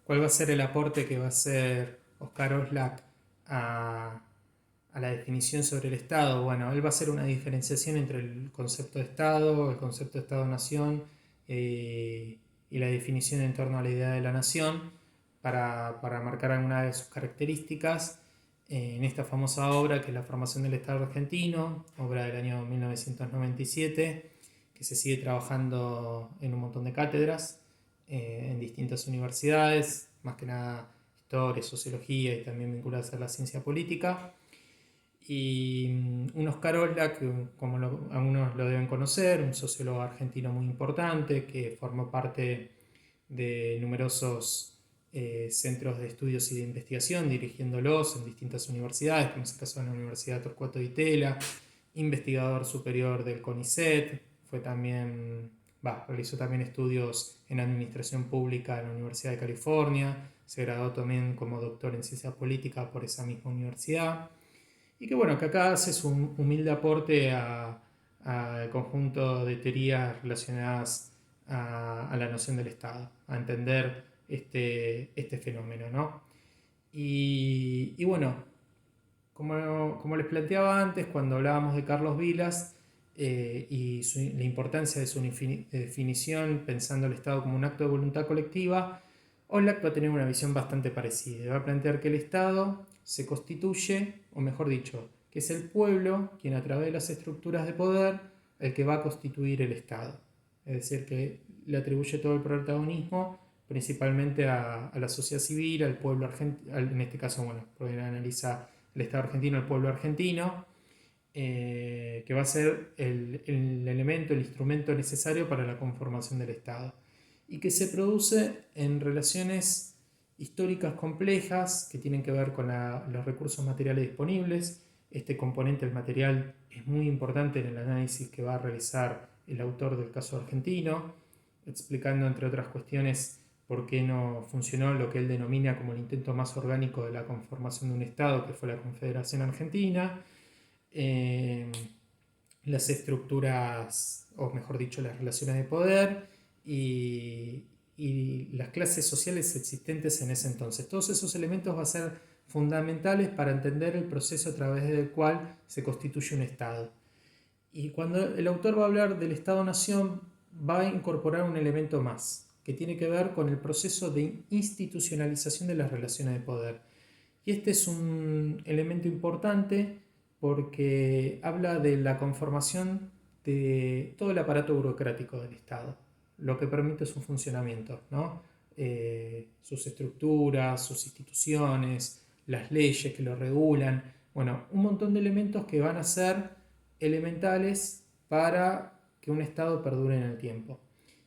cuál va a ser el aporte que va a hacer Oscar Oslak a, a la definición sobre el Estado. Bueno, él va a hacer una diferenciación entre el concepto de Estado, el concepto de Estado-Nación y la definición en torno a la idea de la nación para marcar algunas de sus características en esta famosa obra que es La formación del Estado argentino, obra del año 1997, que se sigue trabajando en un montón de cátedras en distintas universidades, más que nada historia, sociología y también vinculadas a la ciencia política. Y un Oscar Oslak, como algunos lo deben conocer, un sociólogo argentino muy importante que formó parte de numerosos centros de estudios y de investigación, dirigiéndolos en distintas universidades, como es el caso de la Universidad Torcuato Di Tella, investigador superior del CONICET, fue también, realizó también estudios en administración pública en la Universidad de California, se graduó también como doctor en ciencia política por esa misma universidad, y que bueno, que acá hace su humilde aporte al conjunto de teorías relacionadas a la noción del Estado, a entender este fenómeno, ¿no? Y bueno, como les planteaba antes, cuando hablábamos de Carlos Vilas la importancia de su definición, pensando el Estado como un acto de voluntad colectiva, Ollak va a tener una visión bastante parecida. Va a plantear que el Estado se constituye, o mejor dicho, que es el pueblo quien a través de las estructuras de poder el que va a constituir el Estado. Es decir, que le atribuye todo el protagonismo principalmente a la sociedad civil, al pueblo argentino, en este caso, bueno, porque analiza el Estado argentino, el pueblo argentino, que va a ser el elemento, el instrumento necesario para la conformación del Estado. Y que se produce en relaciones históricas complejas que tienen que ver con los recursos materiales disponibles. Este componente del material es muy importante en el análisis que va a realizar el autor del caso argentino, explicando entre otras cuestiones por qué no funcionó lo que él denomina como el intento más orgánico de la conformación de un Estado, que fue la Confederación Argentina, eh, las estructuras, o mejor dicho, las relaciones de poder y las clases sociales existentes en ese entonces. Todos esos elementos van a ser fundamentales para entender el proceso a través del cual se constituye un Estado. Y cuando el autor va a hablar del Estado-Nación, va a incorporar un elemento más, que tiene que ver con el proceso de institucionalización de las relaciones de poder. Y este es un elemento importante porque habla de la conformación de todo el aparato burocrático del Estado, lo que permite su funcionamiento, ¿no? Sus estructuras, sus instituciones, las leyes que lo regulan, bueno, un montón de elementos que van a ser elementales para que un Estado perdure en el tiempo.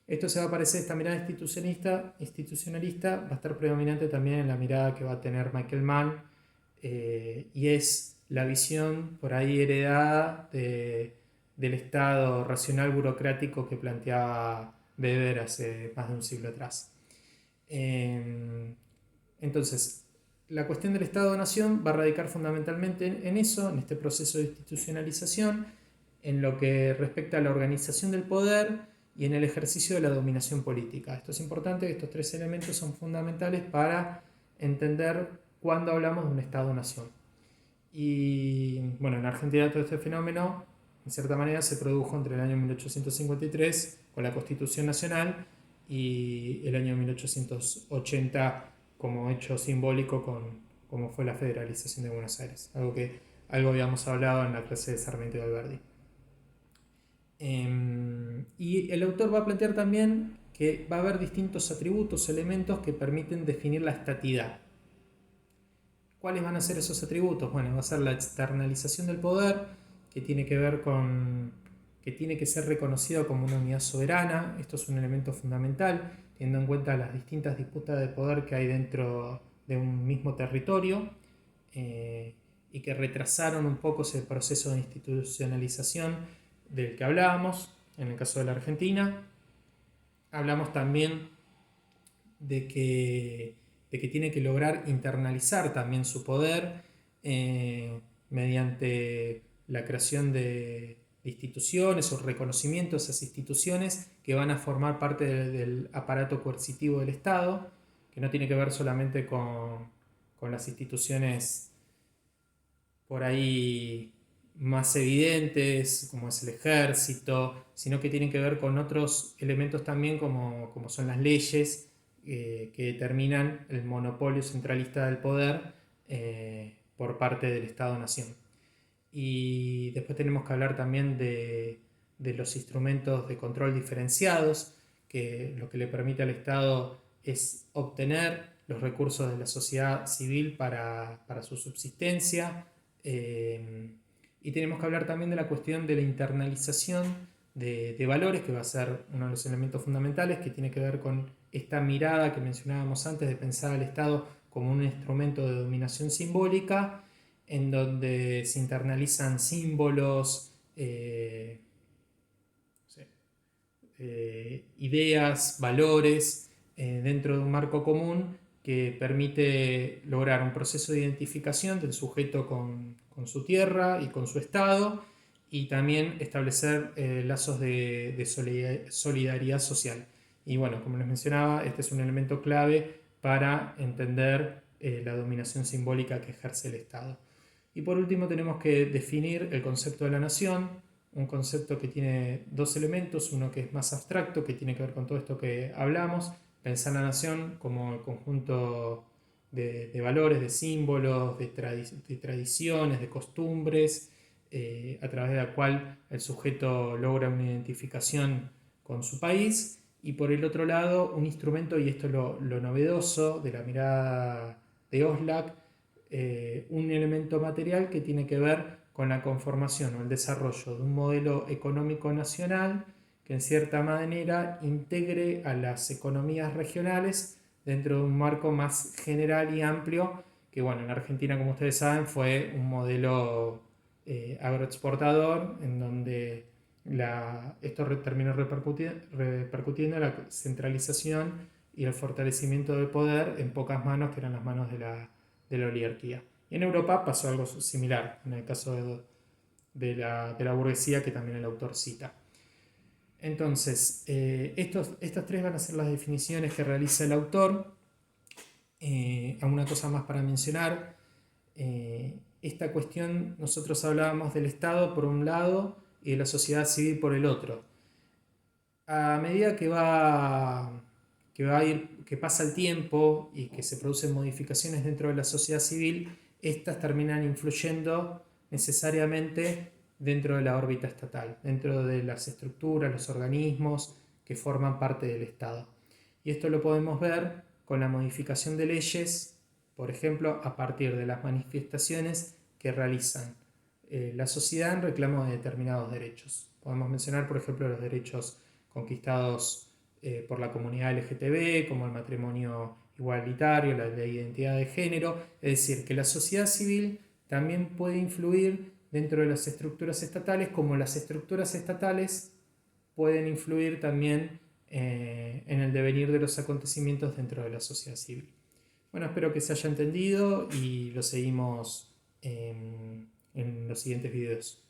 Esto se va a parecer, esta mirada institucionalista va a estar predominante también en la mirada que va a tener Michael Mann, y es la visión por ahí heredada del Estado racional burocrático que planteaba Weber hace más de un siglo atrás. Entonces, la cuestión del Estado-Nación va a radicar fundamentalmente en eso, en este proceso de institucionalización, en lo que respecta a la organización del poder y en el ejercicio de la dominación política. Esto es importante, que estos tres elementos son fundamentales para entender cuándo hablamos de un Estado-Nación. Y bueno, en Argentina todo este fenómeno, en cierta manera, se produjo entre el año 1853 con la Constitución Nacional y el año 1880 como hecho simbólico como fue la federalización de Buenos Aires, algo habíamos hablado en la clase de Sarmiento y Alberdi. Y el autor va a plantear también que va a haber distintos atributos, elementos que permiten definir la estatidad. ¿Cuáles van a ser esos atributos? Bueno, va a ser la externalización del poder, que tiene que ver con que tiene que ser reconocido como una unidad soberana. Esto es un elemento fundamental, teniendo en cuenta las distintas disputas de poder que hay dentro de un mismo territorio, y que retrasaron un poco ese proceso de institucionalización del que hablábamos. En el caso de la Argentina, hablamos también de que tiene que lograr internalizar también su poder mediante la creación de instituciones o reconocimiento de esas instituciones que van a formar parte del aparato coercitivo del Estado, que no tiene que ver solamente con las instituciones por ahí más evidentes, como es el ejército, sino que tienen que ver con otros elementos también como son las leyes que determinan el monopolio centralista del poder por parte del Estado-Nación. Y después tenemos que hablar también de los instrumentos de control diferenciados, que lo que le permite al Estado es obtener los recursos de la sociedad civil para su subsistencia. Y tenemos que hablar también de la cuestión de la internalización de valores, que va a ser uno de los elementos fundamentales, que tiene que ver con esta mirada que mencionábamos antes de pensar al Estado como un instrumento de dominación simbólica, en donde se internalizan símbolos, ideas, valores dentro de un marco común que permite lograr un proceso de identificación del sujeto con su tierra y con su estado, y también establecer lazos de solidaridad social. Y bueno, como les mencionaba, este es un elemento clave para entender la dominación simbólica que ejerce el Estado. Y por último tenemos que definir el concepto de la nación, un concepto que tiene dos elementos, uno que es más abstracto, que tiene que ver con todo esto que hablamos, pensar la nación como el conjunto de valores, de símbolos, de tradiciones, de costumbres, a través de la cual el sujeto logra una identificación con su país, y por el otro lado un instrumento, y esto es lo novedoso de la mirada de Oslak, un elemento material que tiene que ver con la conformación o el desarrollo de un modelo económico nacional que en cierta manera integre a las economías regionales dentro de un marco más general y amplio, que bueno, en Argentina, como ustedes saben, fue un modelo agroexportador, en donde esto terminó repercutiendo en la centralización y el fortalecimiento del poder en pocas manos, que eran las manos de la oligarquía. Y en Europa pasó algo similar, en el caso de la burguesía, que también el autor cita. Entonces, estas tres van a ser las definiciones que realiza el autor. Alguna cosa más para mencionar. Esta cuestión, nosotros hablábamos del Estado por un lado y de la sociedad civil por el otro. A medida que pasa el tiempo y que se producen modificaciones dentro de la sociedad civil, estas terminan influyendo necesariamente dentro de la órbita estatal, dentro de las estructuras, los organismos que forman parte del Estado. Y esto lo podemos ver con la modificación de leyes, por ejemplo, a partir de las manifestaciones que realizan la sociedad en reclamo de determinados derechos. Podemos mencionar, por ejemplo, los derechos conquistados por la comunidad LGTB, como el matrimonio igualitario, la ley de identidad de género. Es decir, que la sociedad civil también puede influir dentro de las estructuras estatales, como las estructuras estatales pueden influir también en el devenir de los acontecimientos dentro de la sociedad civil. Bueno, espero que se haya entendido y lo seguimos en los siguientes videos.